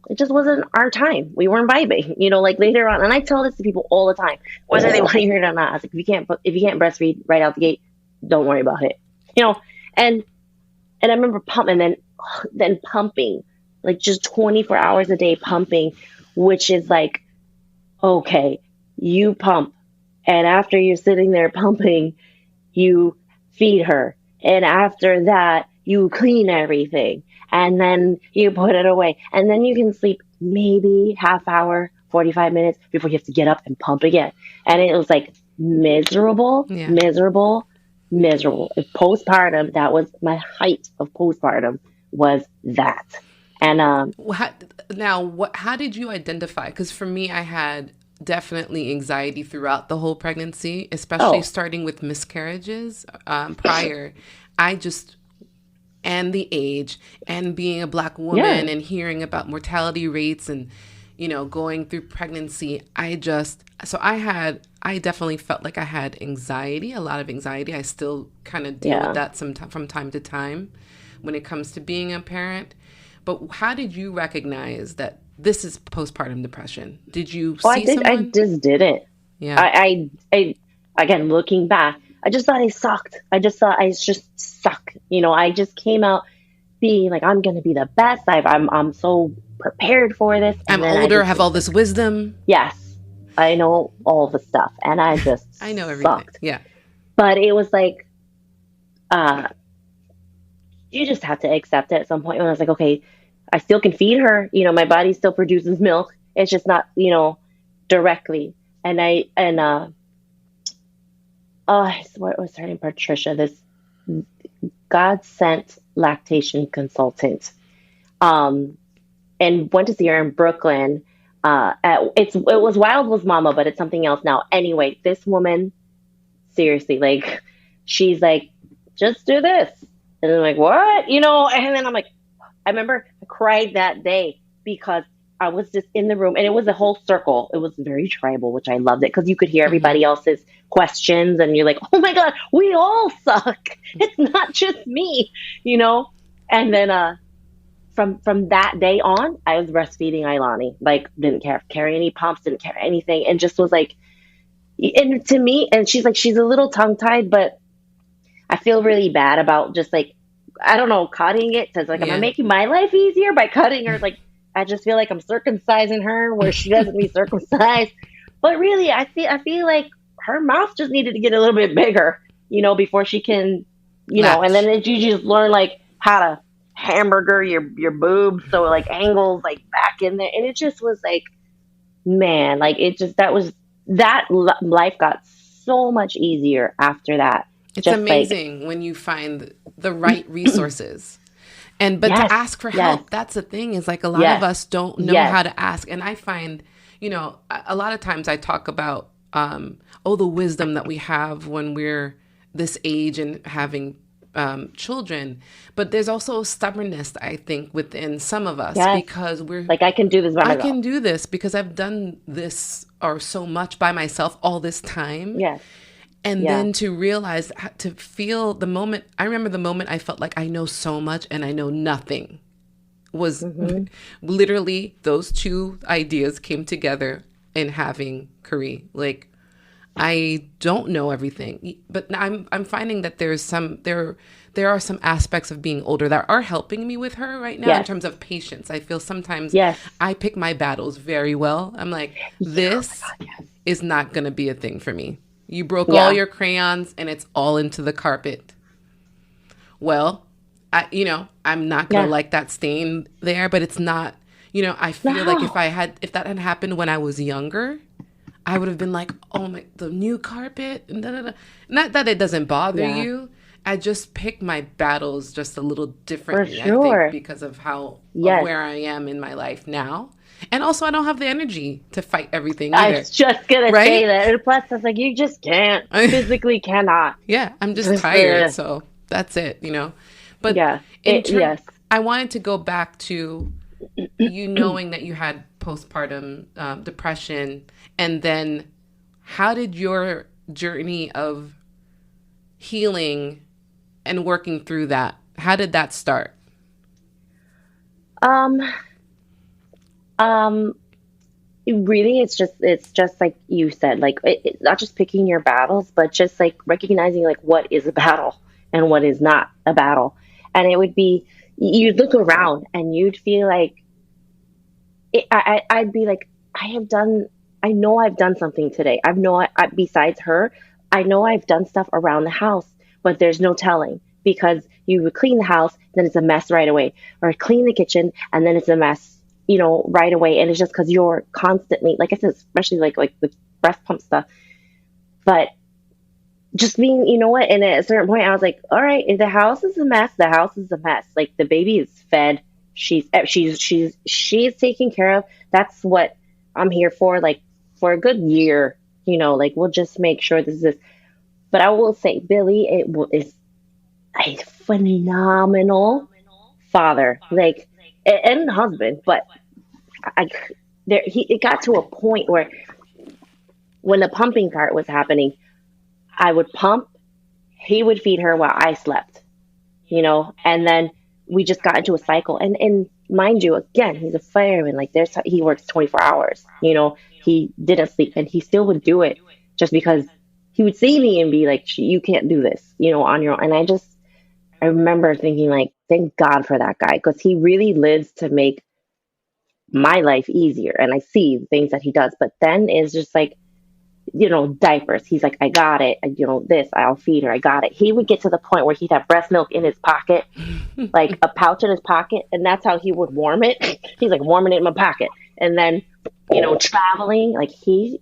It just wasn't our time. We weren't vibing, like later on. And I tell this to people all the time, whether they want to hear it or not. I was like, if you can't breastfeed right out the gate, don't worry about it. And I remember pumping, then pumping, like just 24 hours a day pumping, which is like, okay, you pump. And after you're sitting there pumping, you feed her. And after that, you clean everything. And then you put it away. And then you can sleep maybe half hour, 45 minutes before you have to get up and pump again. And it was like miserable. If postpartum, that was my height of postpartum, was that. And how did you identify? Because for me, I had definitely anxiety throughout the whole pregnancy, especially starting with miscarriages. Prior, and the age, and being a Black woman, and hearing about mortality rates, and going through pregnancy, I definitely felt like I had anxiety, a lot of anxiety. I still kind of deal with that from time to time when it comes to being a parent. But how did you recognize that this is postpartum depression? Did you see someone? I just didn't. Yeah. I again, looking back, I just thought I sucked. I just thought I just suck. I just came out being like, I'm going to be the best. I'm so prepared for this. I'm older, have all this wisdom. Yes. I know all the stuff. And I just I know everything. Sucked. Yeah. But it was like, you just have to accept it at some point. When I was like, okay, I still can feed her. My body still produces milk. It's just not, directly. What was her name? Patricia, this God sent lactation consultant, and went to see her in Brooklyn. It was Wild Was Mama, but it's something else now. Anyway, this woman, seriously, like, she's like, just do this, and I'm like, what? And then I'm like, I remember I cried that day because I was just in the room, and it was a whole circle. It was very tribal, which I loved it because you could hear Mm-hmm. everybody else's questions, and you're like, oh my God, we all suck. It's not just me, you know? And then from that day on, I was breastfeeding Ailani. Like, didn't carry any pumps, didn't carry anything, and just was like, and to me, and she's like, she's a little tongue tied, but I feel really bad about just like, I don't know, cutting it because like, am I Yeah. making my life easier by cutting her? Like, I just feel like I'm circumcising her where she doesn't be circumcised. But really, I feel like her mouth just needed to get a little bit bigger, before she can, and then Latch. you just learn like how to hamburger your boobs so like angles like back in there, and it just was like, man, like it just life got so much easier after that. It's Just like, amazing when you find the right resources. But to yes, ask for yes, help, that's the thing, is like a lot of yes, us don't know yes, how to ask. And I find, a lot of times I talk about, the wisdom that we have when we're this age and having children. But there's also stubbornness, I think, within some of us, yes. because Like I can do this by I myself. can do this because I've done this or so much by myself all this time. Yes, And yeah, then to realize, to feel the moment, I remember the moment I felt like I know so much and I know nothing, was hmm, literally those two ideas came together in having Curry. Like, I don't know everything, but I'm finding that there are some aspects of being older that are helping me with her right now in yes, terms of patience. I feel sometimes yes. I pick my battles very well. I'm like, Yeah, oh my this God, yes. is not going to be a thing for me. You broke all Yeah, your crayons and it's all into the carpet. Well, I'm not going to yeah. like that stain there, but it's not, I feel like No, if that had happened when I was younger, I would have been like, oh my, the new carpet. And da, da, da. Not that it doesn't bother yeah, you. I just pick my battles just a little for differently, I think, sure. because of Yes. where I am in my life now. And also, I don't have the energy to fight everything I either. was just gonna say Right? that. And plus, I was like, you just can't, physically cannot. Yeah, I'm just Just, tired, so that's it. But yeah. in turn, Yes. I wanted to go back to you knowing that you had postpartum depression, and then how did your journey of healing and working through that, how did that start? Um, um, really, it's just like you said, like not just picking your battles, but just like recognizing like what is a battle and what is not a battle. And it would be, you'd look around and you'd feel like I'd be like, I know I've done something today. I've know besides her, I know I've done stuff around the house, but there's no telling because you would clean the house, then it's a mess right away, or clean the kitchen and then it's a mess, right away. And it's just because you're constantly, like I said, especially like with breast pump stuff, but just being, you know what? And at a certain point, I was like, all right, if the house is a mess, the house is a mess. Like the baby is fed. She's taken care of. That's what I'm here for. Like for a good year, like we'll just make sure this is. But I will say, Billy, is a phenomenal father, like and husband. But I it got to a point where when the pumping part was happening, I would pump, he would feed her while I slept, and then we just got into a cycle. And mind you, again, he's a fireman. Like he works 24 hours, he didn't sleep and he still would do it just because he would see me and be like, you can't do this, on your own. And I remember thinking like, thank God for that guy. Cause he really lives to make my life easier. And I see things that he does, but then it's just like, diapers. He's like, I got it. This, I'll feed her. I got it. He would get to the point where he'd have breast milk in his pocket, like a pouch in his pocket, and that's how he would warm it. He's like warming it in my pocket. And then, traveling, like he's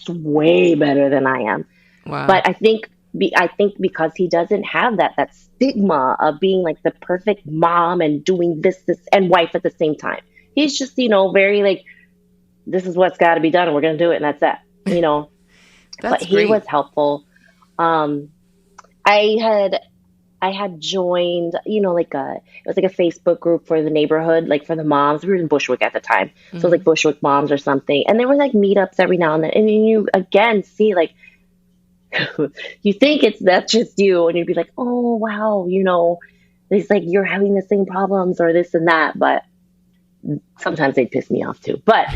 way better than I am. Wow. But I think because he doesn't have that stigma of being like the perfect mom and doing this and wife at the same time. He's just, very like, this is what's got to be done and we're going to do it and that's it. But That's he was great. helpful. I had I had joined, like it was like a Facebook group for the neighborhood, like for the moms. We were in Bushwick at the time. So it was like Mm-hmm. Bushwick moms or something. And there were like meetups every now and then. And then you again see like, you think that's just you. And you'd be like, oh, wow, it's like you're having the same problems or this and that. But sometimes they piss me off too. But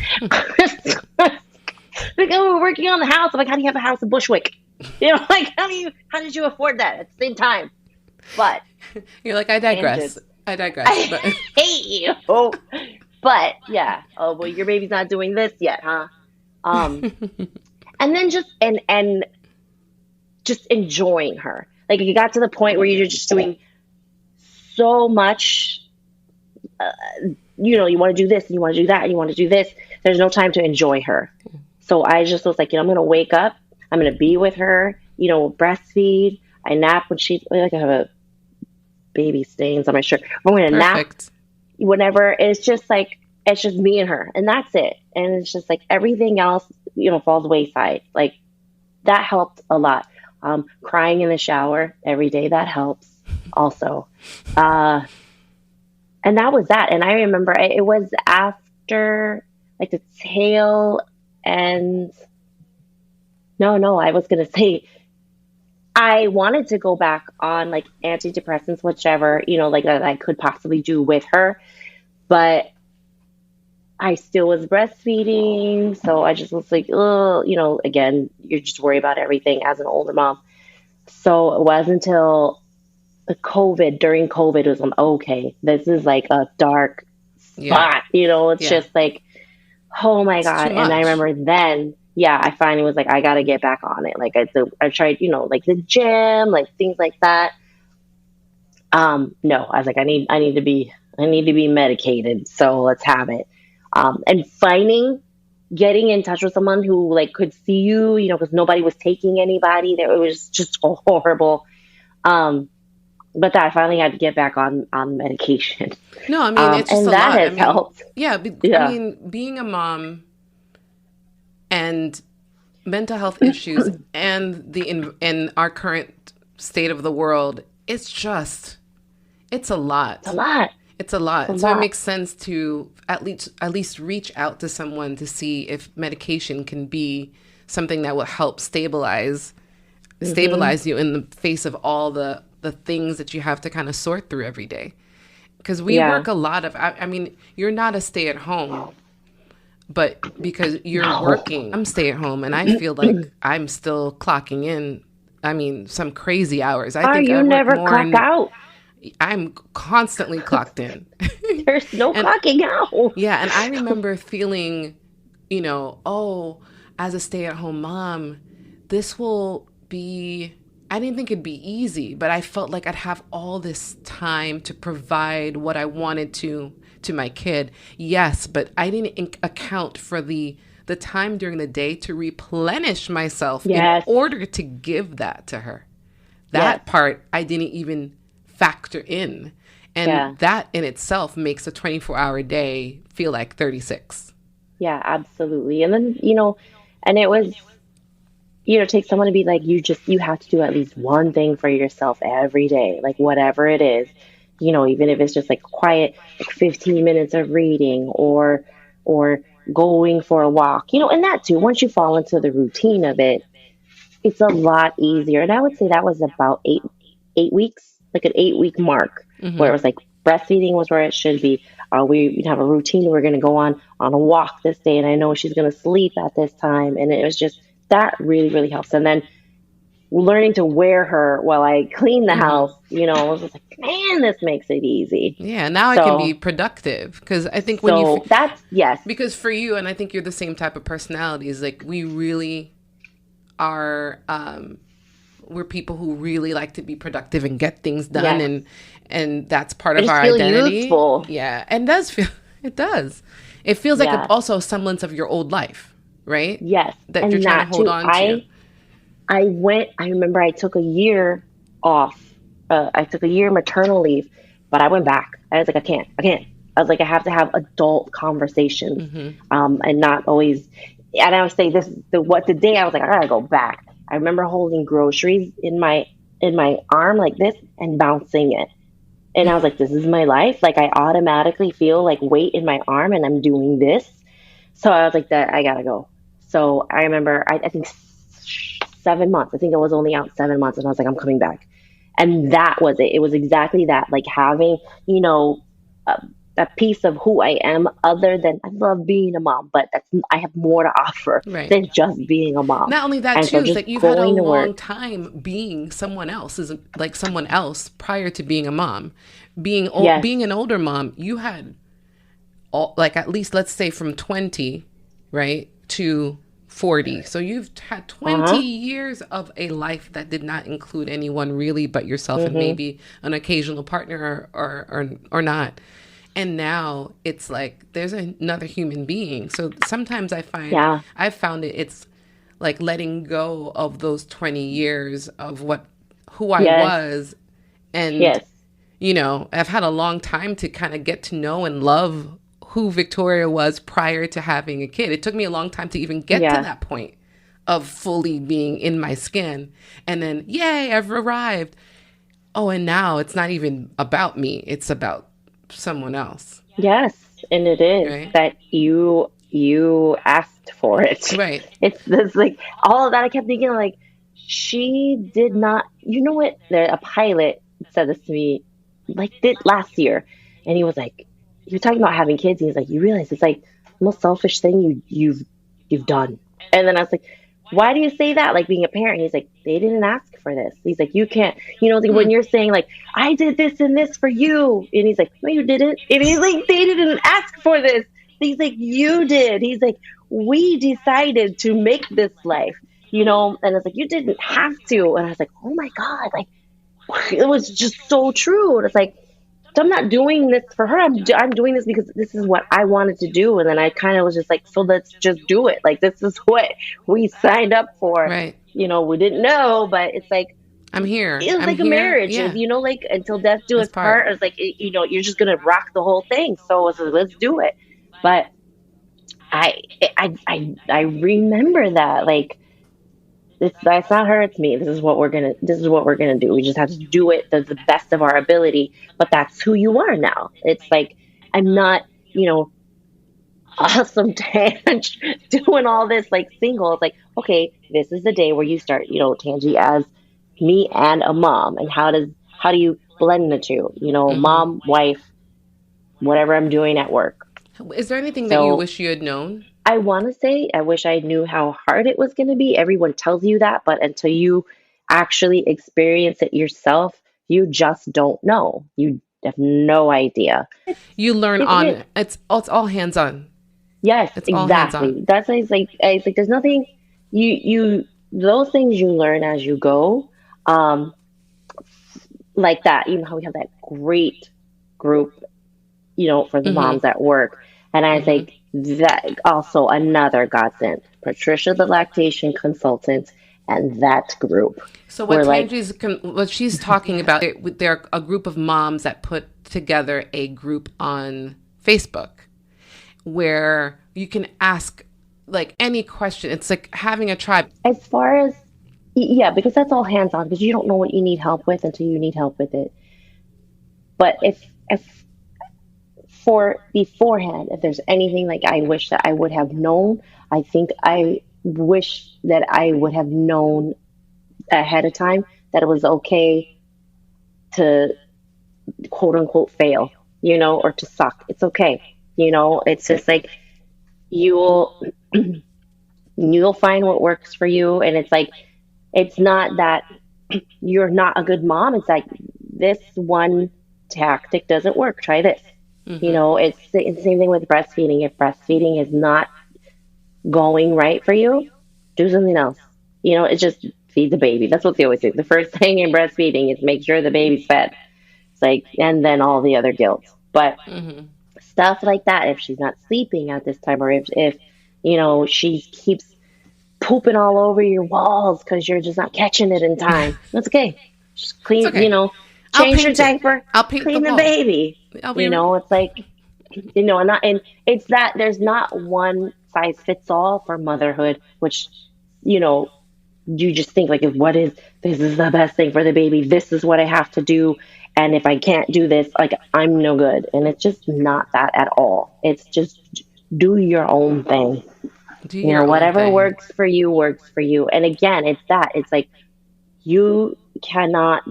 like, oh, we're working on the house. I'm like, how do you have a house in Bushwick? Like how did you afford that at the same time? But You're like, I digress. tangent. I digress. I But hate you. But yeah. Oh well, your baby's not doing this yet, huh? Um, and then and just enjoying her. Like you got to the point where you're just doing so much. Uh, you want to do this, and you want to do that, and you want to do this. There's no time to enjoy her. So I just was like, I'm gonna wake up. I'm gonna be with her. Breastfeed. I nap when she like I have a baby stains on my shirt. I'm gonna nap perfect. whenever. It's just me and her, and that's it. And it's just like everything else, falls wayside. Like that helped a lot. Crying in the shower every day, that helps also. Uh, and that was that. And I remember it was after like the tail end. No, I was gonna say I wanted to go back on like antidepressants, whichever, like that I could possibly do with her, but I still was breastfeeding. So I just was like, oh, again, you're just worried about everything as an older mom. So it wasn't until during COVID, it was like, okay, this is like a dark Yeah. spot, it's Yeah. just like, oh my It's too God. And I much. remember then, yeah, I finally was like, I got to get back on it. Like I tried, like the gym, like things like that. No, I was like, I need to be medicated. So let's have it. And getting in touch with someone who like could see you, because nobody was taking anybody there. It was just horrible. Um, but that I finally had to get back on medication. No, I mean, it's just And a that lot. I has mean, helped. yeah, I Yeah. mean, being a mom and mental health issues and in our current state of the world, it's a It's a lot. lot. It's a It's a lot. So it lot. makes sense to at least reach out to someone to see if medication can be something that will help Hmm. stabilize you in the face of all the things that you have to kind of sort through every day. Because we Yeah. work a lot of, I mean, you're not a stay at home, but because you're No. working, I'm stay at home and I feel like I'm still clocking in. I mean, some crazy hours. I Are think I you work never more clock and out? I'm constantly clocked in. There's no And clocking out. yeah, and I remember feeling, oh, as a stay at home mom, this will be, I didn't think it'd be easy, but I felt like I'd have all this time to provide what I wanted to my kid. Yes, but I didn't account for the time during the day to replenish myself in Yes. order to give that to her. Yes. That part I didn't even factor in. And Yeah. that in itself makes a 24-hour day feel like 36. Yeah, absolutely. And then, and it was, take someone to be like, you have to do at least one thing for yourself every day, like whatever it is, even if it's just like quiet, like 15 minutes of reading or going for a walk, and that too, once you fall into the routine of it, it's a lot easier. And I would say that was about 8 weeks, like an 8 week mark, where Mm-hmm. it was like breastfeeding was where it should be. We have a routine. We're going to go on a walk this day, and I know she's going to sleep at this time. And it was just that really, really helps. And then learning to wear her while I clean the Mm-hmm. house, I was just like, man, this makes it easy. Yeah, now I can be So, productive because I think so that's yes, because for you, and I think you're the same type of personality, is like we really are, we're people who really like to be productive and get things done, yes. and that's part I of just our feel identity. useful. Yeah, and does feel it does. It feels like Yeah, also a semblance of your old life, right? yes, That you're and trying to that hold too. on to. I remember I took a year off. I took a year maternal leave, but I went back. I was like, I can't. I was like, I have to have adult conversations, Mm-hmm. and not always. And I would say the day I was like, I gotta go back. I remember holding groceries in my in my arm like this and bouncing it. And I was like, this is my life. Like I automatically feel like weight in my arm and I'm doing this. So I was like, that I gotta go. So I remember, I think 7 months. I think I was only out 7 months, and I was like, I'm coming back. And that was it. It was exactly that, like having, you know, a, a piece of who I am, other than I love being a mom, but that's I have more to offer Right. than just being a mom. Not only that And too, so is just that you've had a going to work. long time being someone else, is like someone else prior to being a mom. Yes. Being an older mom, you had all, like, at least, let's say, from 20, right, to 40. So you've had 20 Uh-huh. years of a life that did not include anyone really but yourself and Mm-hmm. maybe an occasional partner, or not. And now it's like there's another human being. So sometimes Yeah. I've found it's like letting go of those 20 years of who I Yes. was. And Yes. I've had a long time to kind of get to know and love who Victoria was prior to having a kid. It took me a long time to even get to Yeah. that point of fully being in my skin. And then, yay, I've arrived. Oh, and now it's not even about me. It's about someone else, Yes. And it is right? that you asked for it. Right. It's this like all of that. I kept thinking like she did not. You know what? A pilot said this to me like did last year, and he was like, "You're talking about having kids." And he's like, "You realize it's like the most selfish thing you've done." And then I was like, "Why do you say that? Like being a parent?" He's like, "They didn't ask for this." He's like, "You can't. Like, Hmm. when you're saying like I did this and this for you," and he's like, "No, you didn't." And he's like, "They didn't ask for this." He's like, "You did." He's like, "We decided to make this life." And it's like, you didn't have to. And I was like, oh my God, like, it was just so true. And it's like, so I'm not doing this for her. I'm doing this because this is what I wanted to do. And then I kind of was just like, so let's just do it. Like, this is what we signed up for. Right. We didn't know, but it's like, I'm here. it was I'm like a here. marriage. Yeah. Like until death do That's us part. part. It's like, you're just going to rock the whole thing. So it's like, let's do it. But I, I remember that. Like, that's not her, it's me. This is what we're gonna do. We just have to do it the best of our ability. But that's who you are now. It's like I'm not, awesome Tange doing all this like single. It's like, okay, this is the day where you start, Tangi as me and a mom. And how do you blend the two? Hmm. Mom, wife, whatever I'm doing at work. Is there anything that you So wish you had known? I want to say I wish I knew how hard it was going to be. Everyone tells you that, but until you actually experience it yourself, you just don't know. You have no idea. You learn It, it, on it's all hands on. yes, It's all hands on. exactly. That's why it's like there's nothing you those things you learn as you go. Um, like that. How we have that great group, for the Hmm. moms at work. And I Hmm. think that also another godsend. Patricia, the lactation consultant, and that group So were like, what she's talking about, they're a group of moms that put together a group on Facebook where you can ask like any question. It's like having a tribe. as far as, yeah, because that's all hands on because you don't know what you need help with until you need help with it. But if for beforehand, if there's anything like I wish that I would have known, I think I wish that I would have known ahead of time that it was okay to quote unquote fail, or to suck. It's okay. It's just like you'll you'll find what works for you. And it's like it's not that you're not a good mom. It's like this one tactic doesn't work. Try this. Hmm. It's the same thing with breastfeeding. If breastfeeding is not going right for you, do something else. It's just feed the baby. That's what they always say. The first thing in breastfeeding is make sure the baby's fed. It's like, and then all the other guilt. But Hmm. stuff like that, if she's not sleeping at this time, or if she keeps pooping all over your walls because you're just not catching it in time, that's okay. Just It's clean, okay. I'll change your paint it. diaper, I'll paint the clean the walls. baby. I'll be. It's like, and it's that there's not one size fits all for motherhood, which, you know, you just think like, this is the best thing for the baby. This is what I have to do. And if I can't do this, like I'm no good. And it's just not that at all. It's just do your own thing. Do your own Whatever thing. works for you works for you. And again, it's like you cannot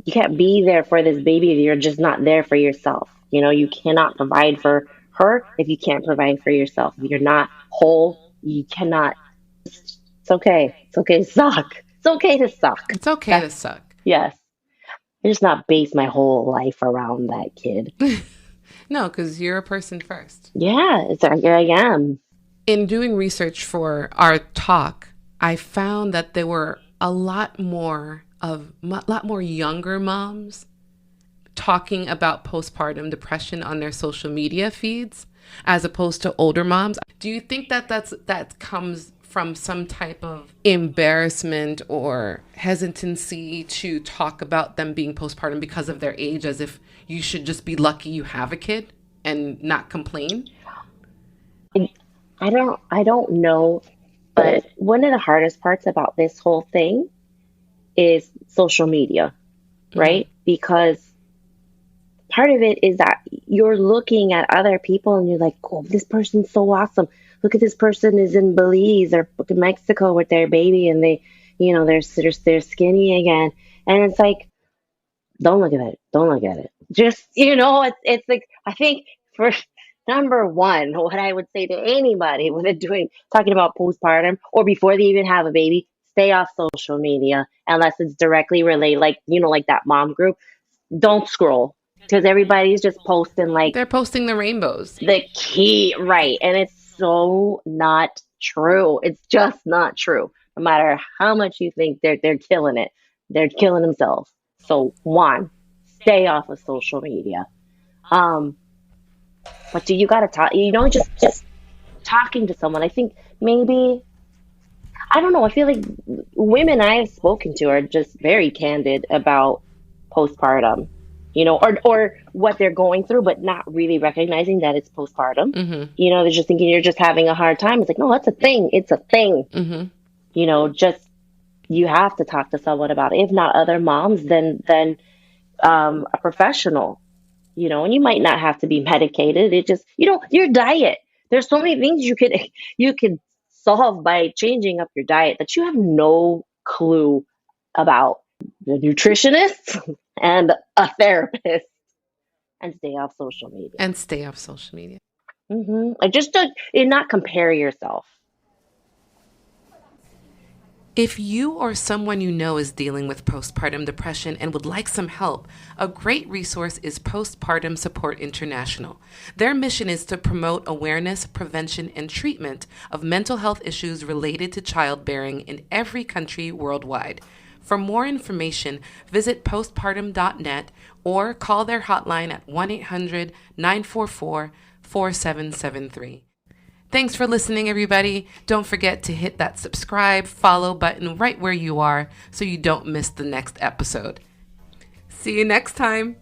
you can't be there for this baby if you're just not there for yourself. You cannot provide for her if you can't provide for yourself. If you're not whole, you cannot. It's okay. It's okay to suck. It's okay to suck. It's okay to suck. Yes. I just not base my whole life around that kid. No, because you're a person first. Yeah, here I am. In doing research for our talk, I found that there were a lot more younger moms talking about postpartum depression on their social media feeds as opposed to older moms. Do you think that comes from some type of embarrassment or hesitancy to talk about them being postpartum because of their age, as if you should just be lucky you have a kid and not complain? I don't know, but one of the hardest parts about this whole thing is social media, right? Mm-hmm. Because part of it is that you're looking at other people and you're like, oh, this person's so awesome. Look at this person is in Belize or Mexico with their baby and they, they're skinny again. And it's like, don't look at it. Don't look at it. Just, it's like, I think for number one, what I would say to anybody when they're talking about postpartum or before they even have a baby, stay off social media unless it's directly related, like that mom group. Don't scroll because everybody's just posting they're posting the rainbows. The key, right? And it's so not true. It's just not true. No matter how much you think they're killing it, they're killing themselves. So one, stay off of social media. But you got to talk. Just talking to someone. I think maybe. I don't know. I feel like women I have spoken to are just very candid about postpartum, or what they're going through, but not really recognizing that it's postpartum. Mm-hmm. They're just thinking you're just having a hard time. It's like, no, that's a thing. It's a thing. Mm-hmm. Just you have to talk to someone about it. If not other moms, then a professional. And you might not have to be medicated. It just, your diet. There's so many things you could solve by changing up your diet that you have no clue about. The nutritionist and a therapist, and stay off social media. Mm-hmm. Like just not compare yourself. If you or someone you know is dealing with postpartum depression and would like some help, a great resource is Postpartum Support International. Their mission is to promote awareness, prevention, and treatment of mental health issues related to childbearing in every country worldwide. For more information, visit postpartum.net or call their hotline at 1-800-944-4773. Thanks for listening, everybody. Don't forget to hit that subscribe, follow button right where you are so you don't miss the next episode. See you next time.